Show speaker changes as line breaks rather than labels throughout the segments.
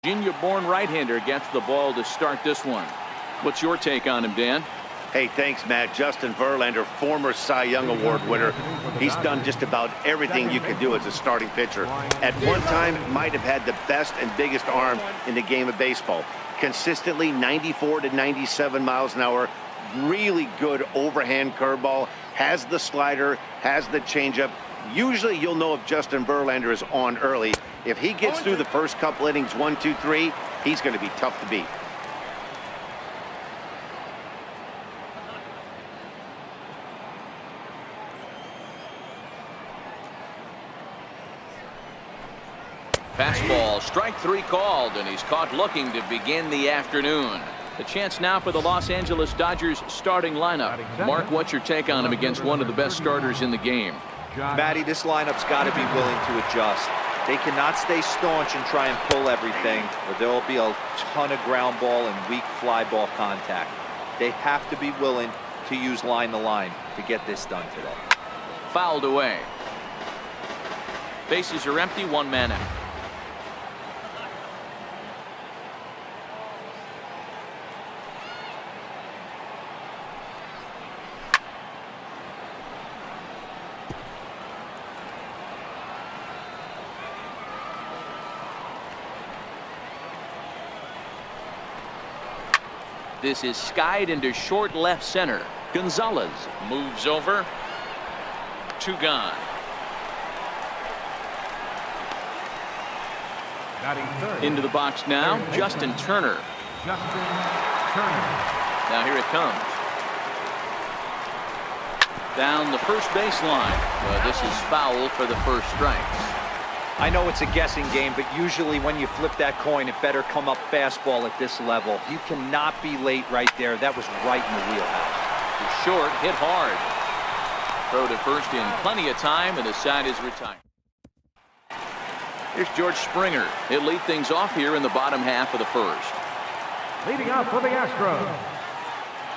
Virginia-born right-hander gets the ball to start this one. What's your take on him, Dan?
Hey, thanks, Matt. Justin Verlander, former Cy Young Award winner. He's done just about everything you can do as a starting pitcher. At one time, might have had the best and biggest arm in the game of baseball. Consistently 94 to 97 miles an hour. Really good overhand curveball. Has the slider, has the changeup. Usually you'll know if Justin Verlander is on early. If he gets through the first couple innings, 1, 2, 3, he's going to be tough to beat.
Fastball, strike 3 called, and he's caught looking to begin the afternoon. The chance now for the Los Angeles Dodgers starting lineup. Mark, what's your take on him against one of the best starters in the game?
Matty, this lineup's got to be willing to adjust. They cannot stay staunch and try and pull everything, or there will be a ton of ground ball and weak fly ball contact. They have to be willing to use line to line to get this done today.
Fouled away. Bases are empty, 1 man out. This is skied into short left center. Gonzalez moves over. 2 gone. Into the box now, Justin Turner. Now here it comes. Down the first baseline. Well, this is foul for the first strikes.
I know it's a guessing game, but usually when you flip that coin, it better come up fastball at this level. You cannot be late right there. That was right in the wheelhouse.
He's short, hit hard. Throw to first in plenty of time, and the side is retired. Here's George Springer. He'll lead things off here in the bottom half of the first.
Leading off for the Astros.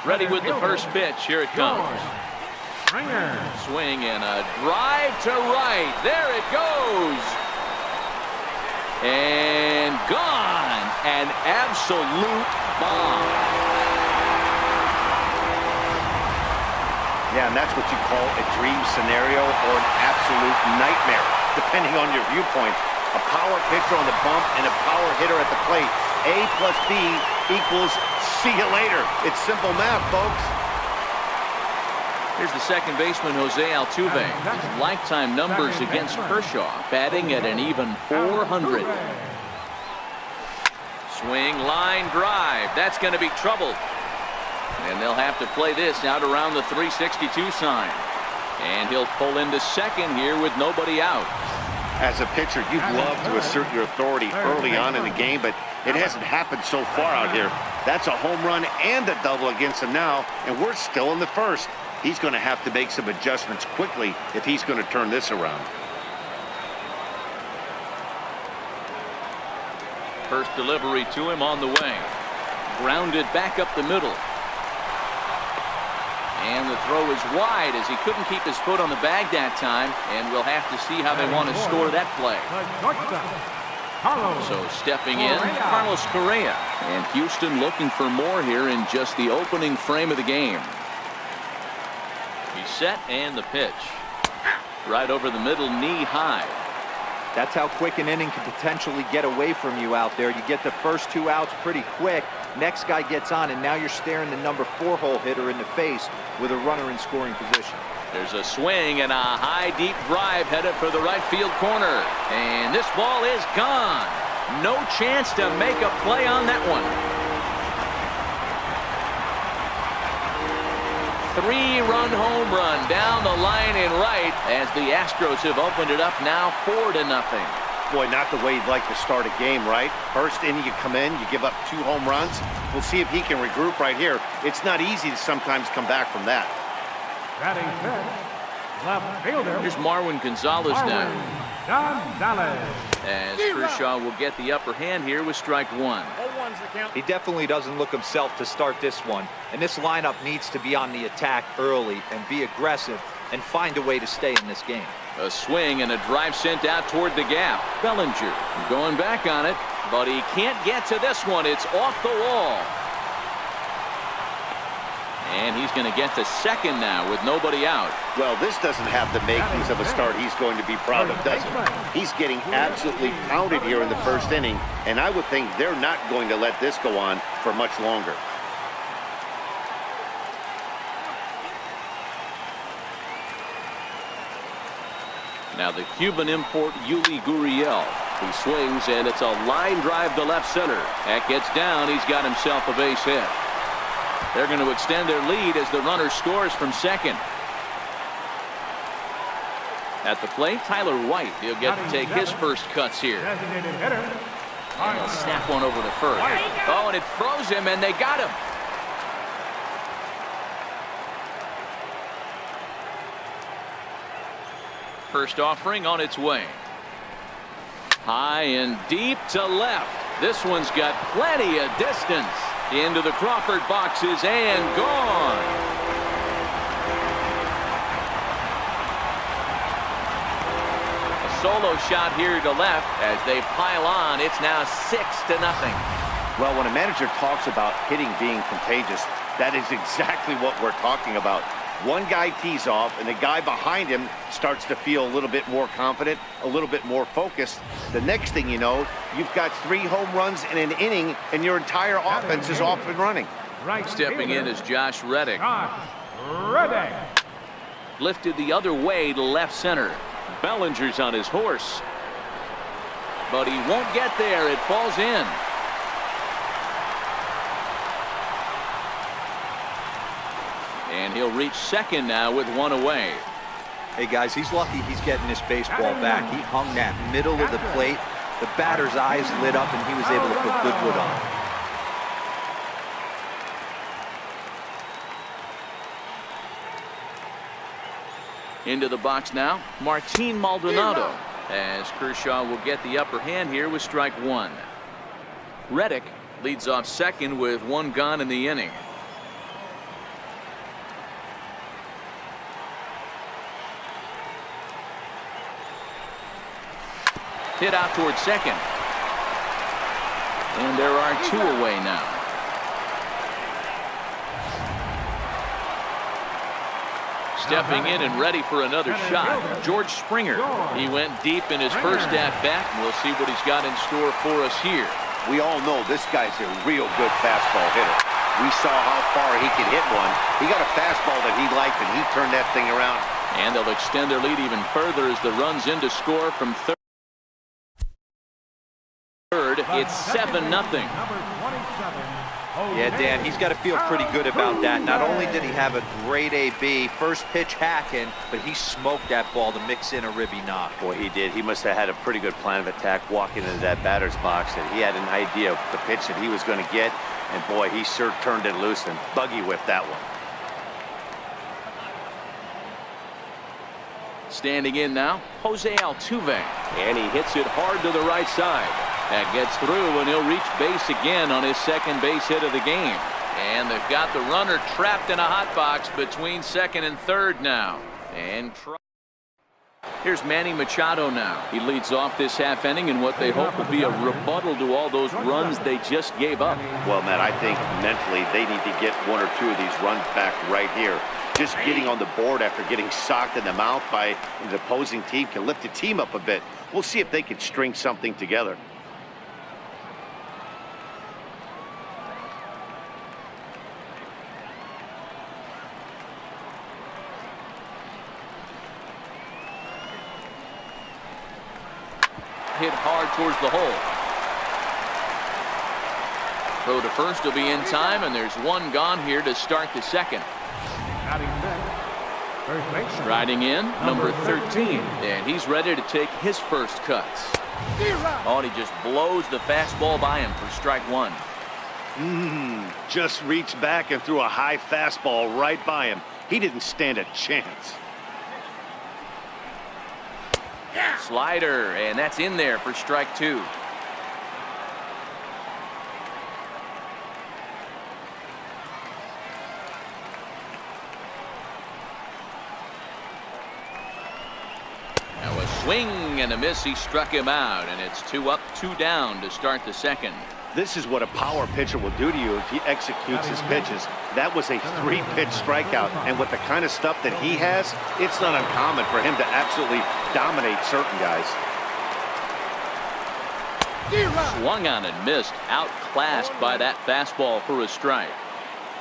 Ready with the first pitch. Here it comes.
Springer.
Swing and a drive to right. There it goes. And gone. An absolute bomb.
Yeah, and that's what you call a dream scenario or an absolute nightmare, depending on your viewpoint. A power pitcher on the bump and a power hitter at the plate. A plus B equals see you later. It's simple math, folks.
Here's the second baseman, Jose Altuve. His lifetime numbers against Kershaw, batting at an even 400. Swing, line, drive. That's going to be trouble. And they'll have to play this out around the 362 sign. And he'll pull into second here with nobody out.
As a pitcher, you'd love to assert your authority early on in the game, but it hasn't happened so far out here. That's a home run and a double against him now, and we're still in the first. He's going to have to make some adjustments quickly if he's going to turn this around.
First delivery to him on the way. Grounded back up the middle. And the throw is wide as he couldn't keep his foot on the bag that time, and we'll have to see how they want to score that play. So stepping in, Carlos Correa. And Houston looking for more here in just the opening frame of the game. He's set and the pitch. Right over the middle, knee high.
That's how quick an inning can potentially get away from you out there. You get the first 2 outs pretty quick. Next guy gets on, and now you're staring the number 4 hole hitter in the face with a runner in scoring position.
There's a swing and a high, deep drive headed for the right field corner. And this ball is gone. No chance to make a play on that one. 3-run home run down the line in right as the Astros have opened it up now 4-0.
Boy, not the way you'd like to start a game, right? First inning, you come in, you give up 2 home runs. We'll see if he can regroup right here. It's not easy to sometimes come back from that.
Batting fifth, left fielder.
Here's Marwin Gonzalez now.
Gonzalez.
As Kershaw will get the upper hand here with strike 1.
He definitely doesn't look himself to start this one. And this lineup needs to be on the attack early and be aggressive and find a way to stay in this game.
A swing and a drive sent out toward the gap. Bellinger going back on it, but he can't get to this one. It's off the wall. And he's going to get to second now with nobody out.
Well, this doesn't have the makings of a start he's going to be proud of, does it? He's getting absolutely pounded here in the first inning, and I would think they're not going to let this go on for much longer.
Now the Cuban import Yuli Gurriel. He swings, and it's a line drive to left center. That gets down. He's got himself a base hit. They're going to extend their lead as the runner scores from second. At the plate, Tyler White. He'll get to take his first cuts here.
Designated hitter.
And he'll snap one over to first. Oh, and it froze him, and they got him. First offering on its way. High and deep to left. This one's got plenty of distance. Into the Crawford boxes and gone. A solo shot here to left as they pile on. It's now 6-0.
Well, when a manager talks about hitting being contagious, that is exactly what we're talking about. One guy tees off, and the guy behind him starts to feel a little bit more confident, a little bit more focused. The next thing you know, you've got 3 home runs in an inning, and your entire offense is off and running.
Stepping in is Josh Reddick.
Reddick.
Lifted the other way to left center. Bellinger's on his horse. But he won't get there. It falls in. And he'll reach second now with one away.
Hey guys, he's lucky he's getting this baseball back. He hung that middle of the plate. The batter's eyes lit up, and he was able to put good wood on it.
Into the box now, Martin Maldonado, as Kershaw will get the upper hand here with strike one. Reddick leads off second with 1 gone in the inning. Hit out toward second. And there are 2 away now. Stepping in and ready for another shot, George Springer. He went deep in his first at-bat, and we'll see what he's got in store for us here.
We all know this guy's a real good fastball hitter. We saw how far he could hit one. He got a fastball that he liked, and he turned that thing around.
And they'll extend their lead even further as the runs in to score from third. It's 7-0.
Yeah, Dan, he's got to feel pretty good about that. Not only did he have a great AB, first pitch hacking, but he smoked that ball to mix in a ribby knock.
Boy, he did. He must have had a pretty good plan of attack walking into that batter's box, and he had an idea of the pitch that he was going to get, and boy, he sure turned it loose and buggy whipped that one.
Standing in now, Jose Altuve, and he hits it hard to the right side. That gets through, and he'll reach base again on his second base hit of the game. And they've got the runner trapped in a hot box between second and third now. And here's Manny Machado now. He leads off this half inning in what they hope will be a rebuttal to all those runs they just gave up.
Well, Matt, I think mentally they need to get 1 or 2 of these runs back right here. Just getting on the board after getting socked in the mouth by the opposing team can lift the team up a bit. We'll see if they can string something together.
Hit hard towards the hole. Throw to first will be in time, and there's 1 gone here to start the second. Riding in, number 13, and he's ready to take his first cuts. Oh, and he just blows the fastball by him for strike one.
Just reached back and threw a high fastball right by him. He didn't stand a chance.
Slider, and that's in there for strike two. swing and a miss. He struck him out, and it's 2 up, 2 down to start the second.
This is what a power pitcher will do to you if he executes his pitches. That was a 3-pitch strikeout, and with the kind of stuff that he has, it's not uncommon for him to absolutely dominate certain guys.
Swung on and missed, outclassed by that fastball for a strike.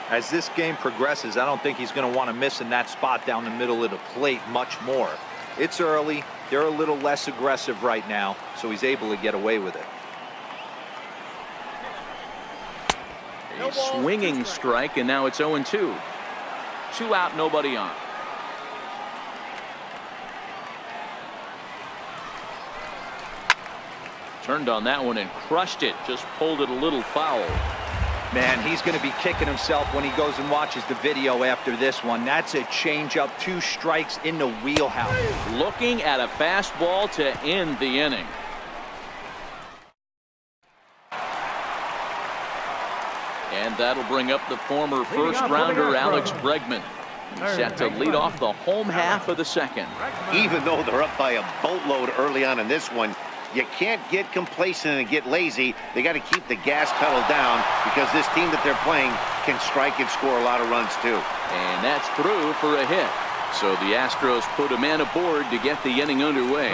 As this game progresses, I don't think he's going to want to miss in that spot down the middle of the plate much more. It's early. They're a little less aggressive right now, so he's able to get away with it.
A swinging strike, and now it's 0-2. 2 out, nobody on. Turned on that one and crushed it. Just pulled it a little foul.
Man, he's going to be kicking himself when he goes and watches the video after this one. That's a changeup, 2 strikes in the wheelhouse.
Looking at a fastball to end the inning. And that'll bring up the former first-rounder Alex Bregman. He's set to lead off the home half of the second.
Even though they're up by a boatload early on in this one, you can't get complacent and get lazy. They got to keep the gas pedal down because this team that they're playing can strike and score a lot of runs too.
And that's through for a hit. So the Astros put a man aboard to get the inning underway.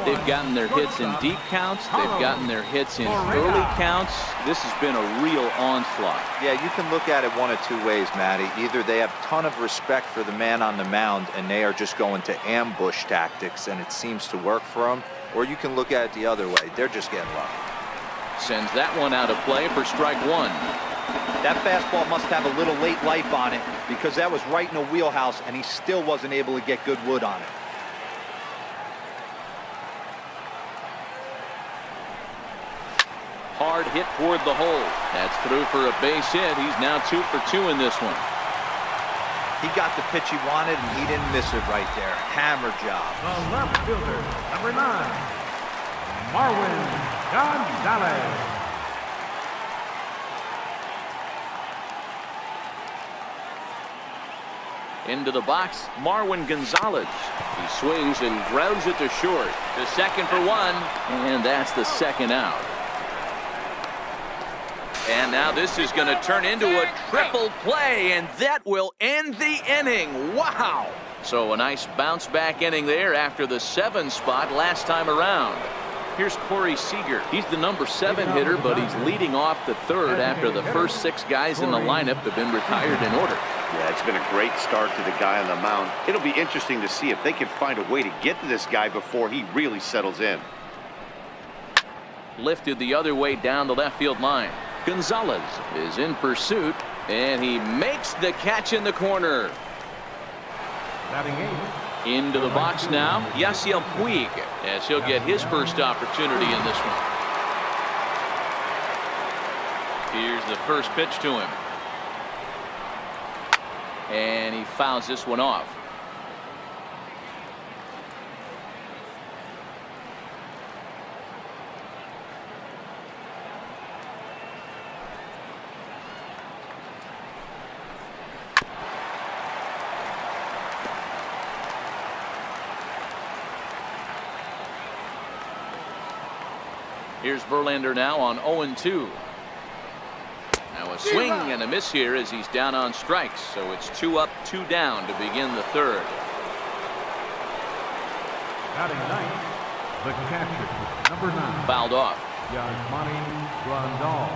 They've gotten their hits in deep counts. They've gotten their hits in early counts. This has been a real onslaught.
Yeah, you can look at it one of 2 ways, Matty. Either they have a ton of respect for the man on the mound and they are just going to ambush tactics and it seems to work for them, or you can look at it the other way. They're just getting lucky.
Sends that one out of play for strike 1.
That fastball must have a little late life on it because that was right in the wheelhouse and he still wasn't able to get good wood on it.
Hard hit toward the hole. That's through for a base hit. He's now 2 for 2 in this one.
He got the pitch he wanted and he didn't miss it right there. Hammer job.
The left fielder, number 9, Marwin Gonzalez.
Into the box, Marwin Gonzalez. He swings and grounds it to short. To second for 1, and that's the second out. And now this is going to turn into a triple play, and that will end the inning. Wow! So a nice bounce back inning there after the 7 spot last time around. Here's Corey Seager. He's the number 7 hitter, but he's leading off the 3rd after the first 6 guys in the lineup have been retired in order.
Yeah, it's been a great start to the guy on the mound. It'll be interesting to see if they can find a way to get to this guy before he really settles in.
Lifted the other way down the left field line. Gonzalez is in pursuit, and he makes the catch in the corner.
Batting 8.
Into the box now, Yasiel Puig, as he'll get his first opportunity in this one. Here's the first pitch to him. And he fouls this one off. Here's Verlander now on 0-2. Now a swing and a miss here as he's down on strikes. So it's 2 up, 2 down to begin the 3rd.
Batting 9th, the catcher, number 9.
Fouled off.
Yasmani Grandal.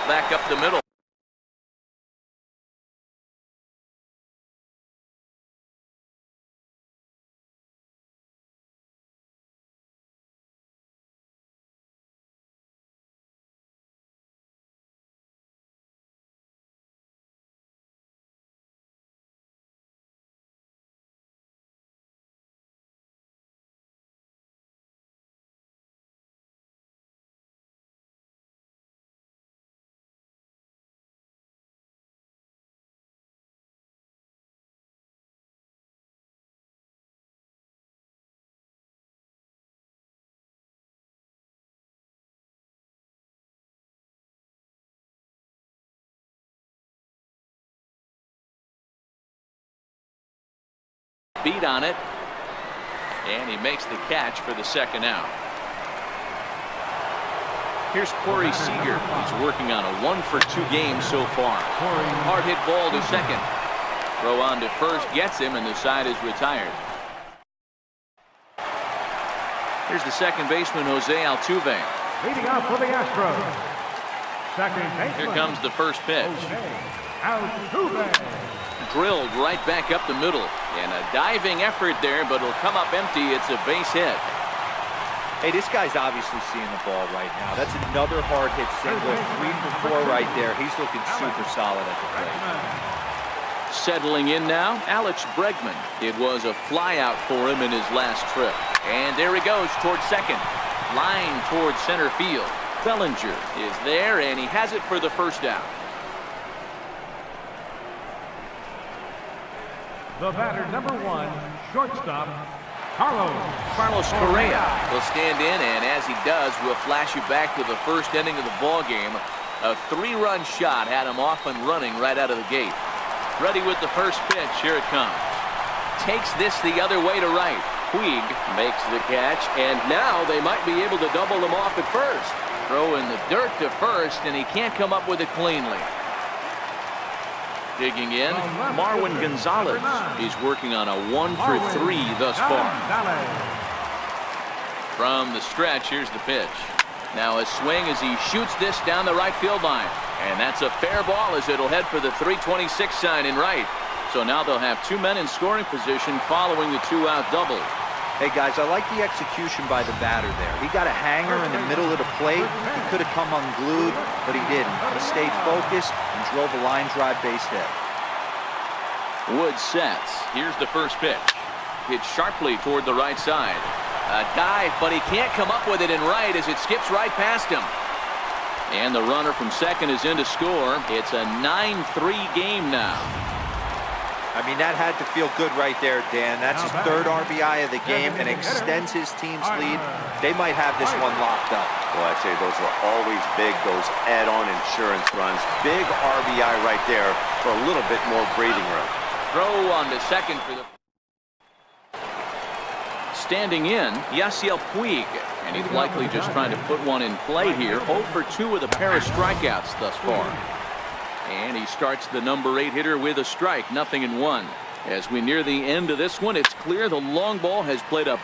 Back up the middle. beat on it. And he makes the catch for the second out. Here's Corey Seager. He's working on a 1-for-2 game so far. Hard hit ball to second. Throw on to first gets him, and the side is retired. Here's the second baseman, Jose Altuve.
Leading off for the Astros. Second baseman.
Here comes the first pitch.
Altuve.
Drilled right back up the middle. And a diving effort there, but it'll come up empty. It's a base hit.
Hey, this guy's obviously seeing the ball right now. That's another hard hit single. 3 for 4 right there. He's looking super solid at the plate.
Settling in now, Alex Bregman. It was a flyout for him in his last trip. And there he goes towards second. Line towards center field. Bellinger is there, and he has it for the first out.
The batter, number 1, shortstop, Carlos
Correa will stand in, and as he does, we'll flash you back to the first inning of the ball game. A 3-run shot had him off and running right out of the gate. Ready with the first pitch. Here it comes. Takes this the other way to right. Puig makes the catch, and now they might be able to double him off at first. Throw in the dirt to first, and he can't come up with it cleanly. Digging in, Marwin Gonzalez. He's working on a 1-for-3 thus far. From the stretch, here's the pitch. Now a swing as he shoots this down the right field line. And that's a fair ball as it'll head for the 326 sign in right. So now they'll have 2 men in scoring position following the 2-out double.
Hey, guys, I like the execution by the batter there. He got a hanger in the middle of the plate. He could have come unglued, but he didn't. He stayed focused and drove a line drive base hit.
Wood sets. Here's the first pitch. Hit sharply toward the right side. A dive, but he can't come up with it in right as it skips right past him. And the runner from second is in to score. It's a 9-3 game now.
I mean, that had to feel good right there, Dan. That's his 3rd RBI of the game and extends his team's lead. They might have this one locked up.
Well, I'd say those are always big, those add-on insurance runs. Big RBI right there for a little bit more breathing room.
Throw on to second for the... Standing in, Yasiel Puig. And he's likely just trying to put one in play here. 0-for-2 with a pair of strikeouts thus far. And he starts the number 8 hitter with a strike, 0-1. As we near the end of this one, it's clear the long ball has played a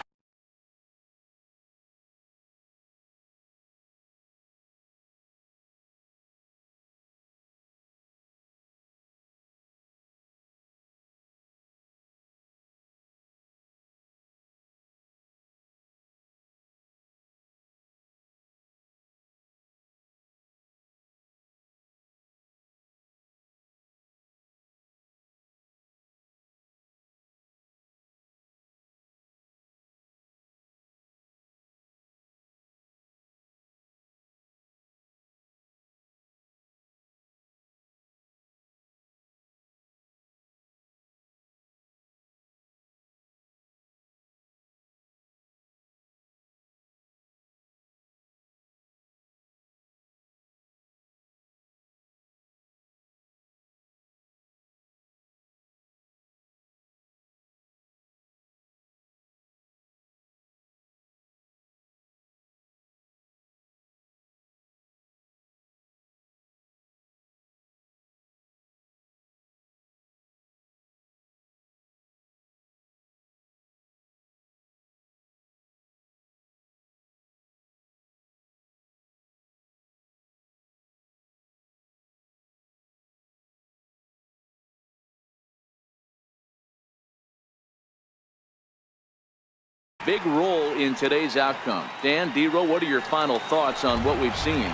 big role in today's outcome. Dan, D-Row, what are your final thoughts on what we've seen?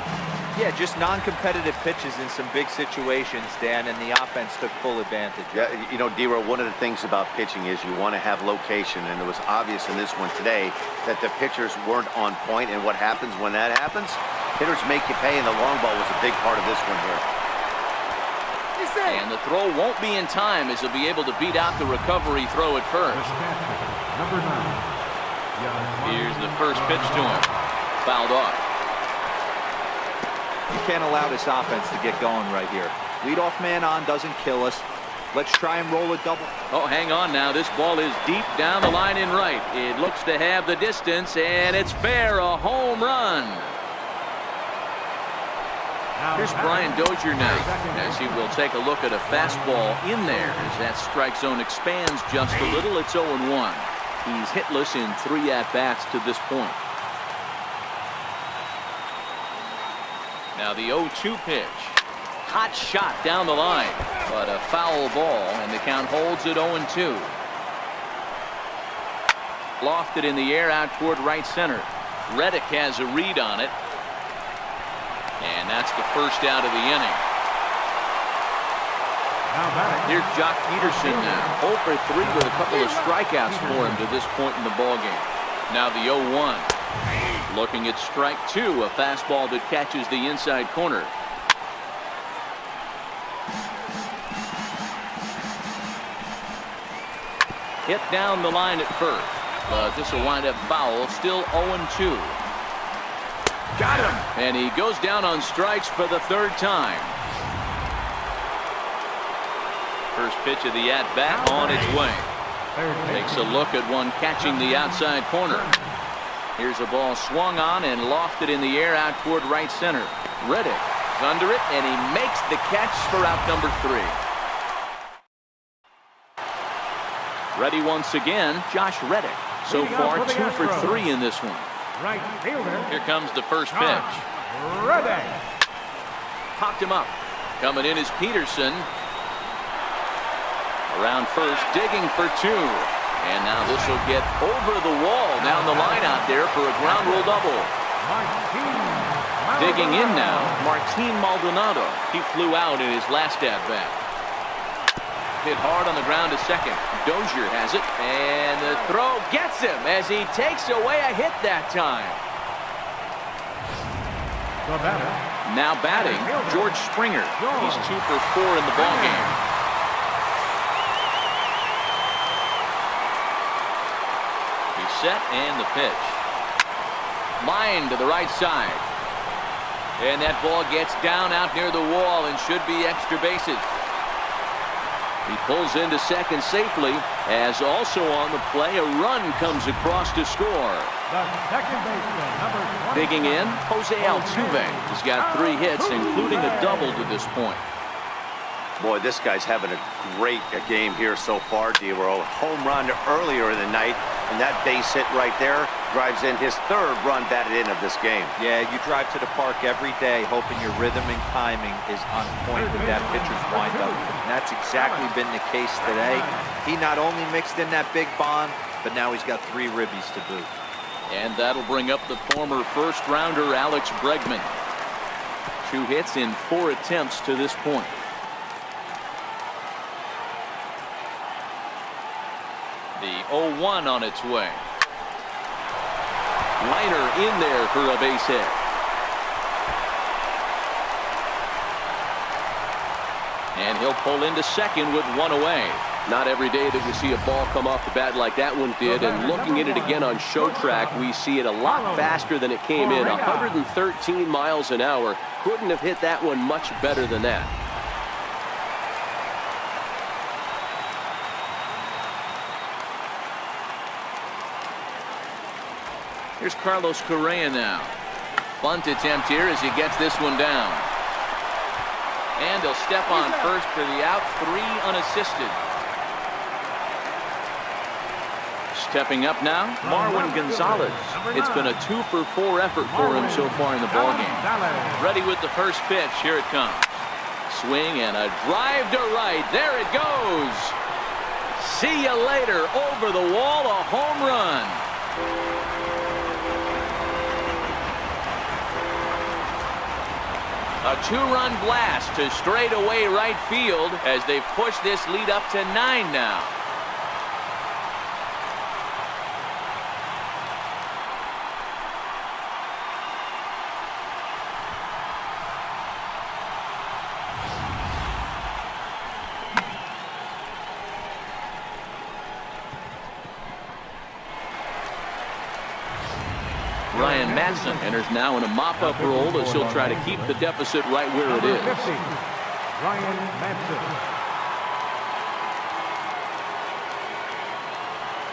Yeah, just non-competitive pitches in some big situations, Dan, and the offense took full advantage.
Yeah, you know, D-Row, one of the things about pitching is you want to have location, and it was obvious in this one today that the pitchers weren't on point, and what happens when that happens? Hitters make you pay, and the long ball was a big part of this one here.
And the throw won't be in time as he'll be able to beat out the recovery throw at first.
Number 9.
Here's the first pitch to him. Fouled off.
You can't allow this offense to get going right here. Leadoff man on doesn't kill us. Let's try and roll a double.
Oh, hang on now. This ball is deep down the line in right. It looks to have the distance, and it's fair, a home run. Here's Brian Dozier now, as he will take a look at a fastball in there as that strike zone expands just a little. It's 0-1. He's hitless in 3 at-bats to this point. Now the 0-2 pitch. Hot shot down the line, but a foul ball, and the count holds at 0-2. Lofted in the air out toward right center. Reddick has a read on it. And that's the first out of the inning. Here's Jock Peterson now. 0 for 3 with a couple of strikeouts for him to this point in the ballgame. Now the 0-1. Looking at strike 2, a fastball that catches the inside corner. Hit down the line at first. But this will wind up foul. Still 0-2. Got him. And he goes down on strikes for the 3rd time. First pitch of the at-bat on its way. Takes a look at one catching the outside corner. Here's a ball swung on and lofted in the air out toward right center. Reddick is under it, and he makes the catch for out number 3. Ready once again, Josh Reddick. So far, 2 for 3 in this one.
Right fielder.
Here comes the first pitch.
Reddick.
Popped him up. Coming in is Peterson. Around first, digging for 2. And now this will get over the wall down the line out there for a ground rule double. Digging in now, Martin Maldonado. He flew out in his last at-bat. Hit hard on the ground to second. Dozier has it, and the throw gets him as he takes away a hit that time. Now batting, George Springer. He's 2 for 4 in the ballgame. He's set, and the pitch. Line to the right side. And that ball gets down out near the wall and should be extra bases. He pulls into second safely, as also on the play, a run comes across to score.
The second baseman, number 20.
Digging in, Jose Altuve. He's got 3 hits, including a double to this point.
Boy, this guy's having a great game here so far. D-Roll, home run earlier in the night, and that base hit right there drives in his 3rd run batted in of this game.
Yeah, you drive to the park every day hoping your rhythm and timing is on point with that pitcher's windup. And that's exactly been the case today. He not only mixed in that big bond, but now he's got 3 ribbies to boot.
And that'll bring up the former first-rounder Alex Bregman. 2 hits in 4 attempts to this point. The 0-1 on its way. Liner in there for a base hit. And he'll pull into second with 1 away.
Not every day that we see a ball come off the bat like that one did. And looking at it again on show track, we see it a lot faster than it came in. 113 miles an hour. Couldn't have hit that one much better than that.
Here's Carlos Correa now. Bunt attempt here as he gets this one down. And he'll step on first for the out, 3 unassisted. Stepping up now, Marwin Gonzalez. It's been a 2 for 4 effort for him so far in the ballgame. Ready with the first pitch. Here it comes. Swing and a drive to right. There it goes. See you later. Over the wall, a home run. A 2-run blast to straightaway right field as they've pushed this lead up to 9 now. Ryan Madsen enters now in a mop-up role as he'll try to keep the deficit right where it is.
Ryan Madsen.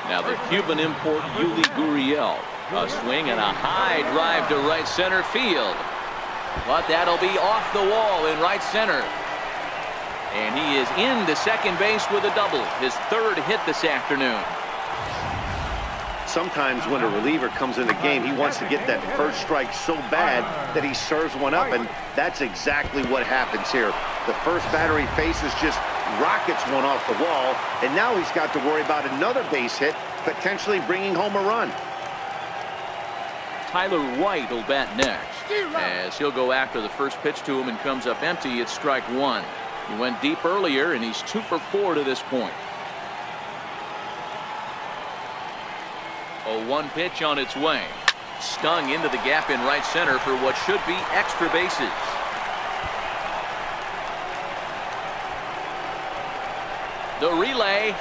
Now the Cuban import Yuli Gurriel. A swing and a high drive to right center field. But that'll be off the wall in right center. And he is into second base with a double. His third hit this afternoon.
Sometimes when a reliever comes in the game, he wants to get that first strike so bad that he serves one up, and that's exactly what happens here. The first batter he faces just rockets one off the wall, and now he's got to worry about another base hit, potentially bringing home a run.
Tyler White will bat next, as he'll go after the first pitch to him and comes up empty. It's strike one. He went deep earlier, and he's 2 for 4 to this point. A 1 pitch on its way. Stung into the gap in right center for what should be extra bases. The relay.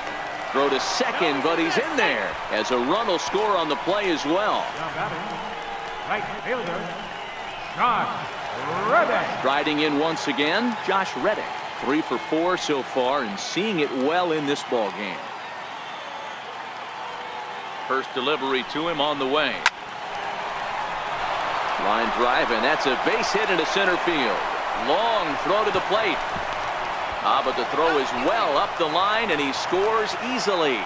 Throw to second, but he's in there, as a run will score on the play as well.
Right fielder, Josh Reddick.
Striding in once again, Josh Reddick. 3 for 4 so far, and seeing it well in this ball game. First delivery to him on the way. Line drive, and that's a base hit into center field. Long throw to the plate. But the throw is well up the line, and he scores easily.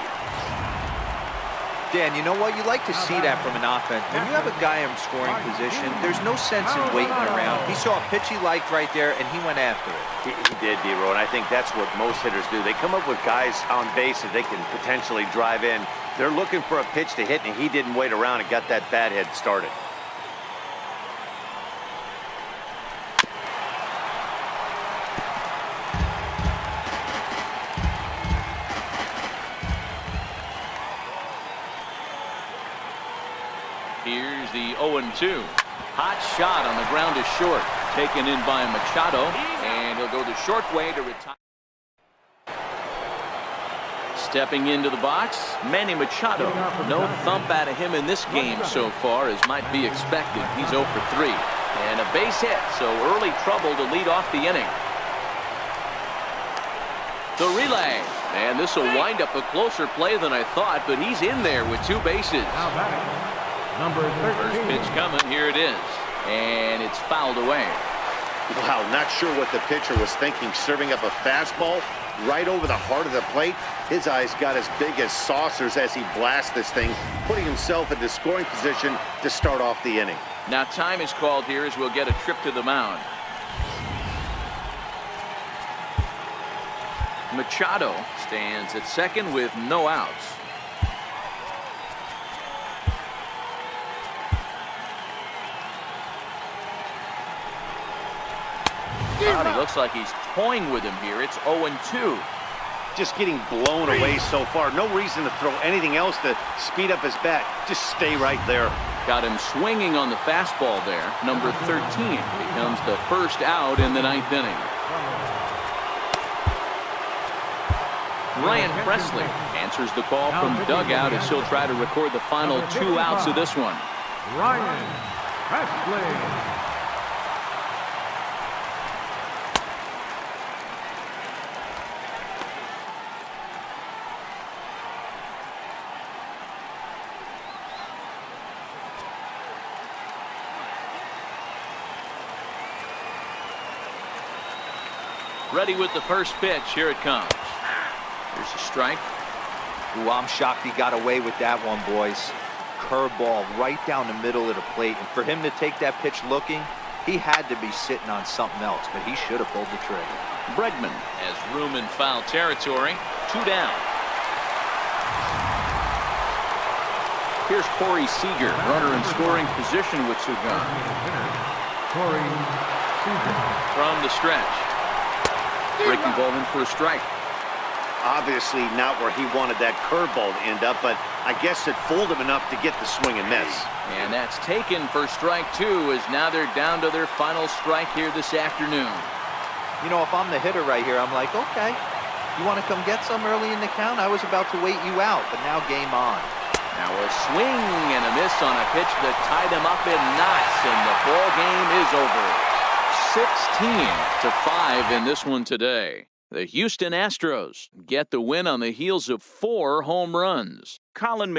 Dan, you know what? You like to see that from an offense. When you have a guy in scoring position, there's no sense in waiting around. He saw a pitch he liked right there, and he went after it.
He did, D-Row, and I think that's what most hitters do. They come up with guys on base that they can potentially drive in. They're looking for a pitch to hit, and he didn't wait around and got that bat head started.
Here's the 0-2. Hot shot on the ground is short. Taken in by Machado, and he'll go the short way to retire. Stepping into the box, Manny Machado. No thump out of him in this game so far, as might be expected. He's 0 for 3. And a base hit, so early trouble to lead off the inning. The relay. And this will wind up a closer play than I thought, but he's in there with 2 bases.
Number 13.
First pitch coming. Here it is. And it's fouled away.
Wow, not sure what the pitcher was thinking, serving up a fastball right over the heart of the plate. His eyes got as big as saucers as he blasts this thing, putting himself in the scoring position to start off the inning.
Now time is called here as we'll get a trip to the mound. Machado stands at second with no outs. He looks like he's toying with him here. It's 0-2.
Just getting blown away so far. No reason to throw anything else to speed up his bat. Just stay right there.
Got him swinging on the fastball there. Number 13 becomes the first out in the 9th inning. Ryan Presley answers the call from dugout as he'll try to record the final 2 outs of this one.
Ryan Presley.
Ready with the first pitch. Here it comes. Here's a strike.
Ooh, I'm shocked he got away with that one, boys. Curveball right down the middle of the plate. And for him to take that pitch looking, he had to be sitting on something else, but he should have pulled the trigger.
Bregman has room in foul territory. 2 down. Here's Corey Seager, runner in scoring position with Sugan.
Corey Seager.
From the stretch. Breaking ball in for a strike.
Obviously not where he wanted that curveball to end up, but I guess it fooled him enough to get the swing and miss.
And that's taken for strike 2, as now they're down to their final strike here this afternoon.
You know, if I'm the hitter right here, I'm like, okay, you want to come get some early in the count? I was about to wait you out, but now game on.
Now a swing and a miss on a pitch that tied him up in knots, and the ball game is over. 16-5 in this one today. The Houston Astros get the win on the heels of 4 home runs. Colin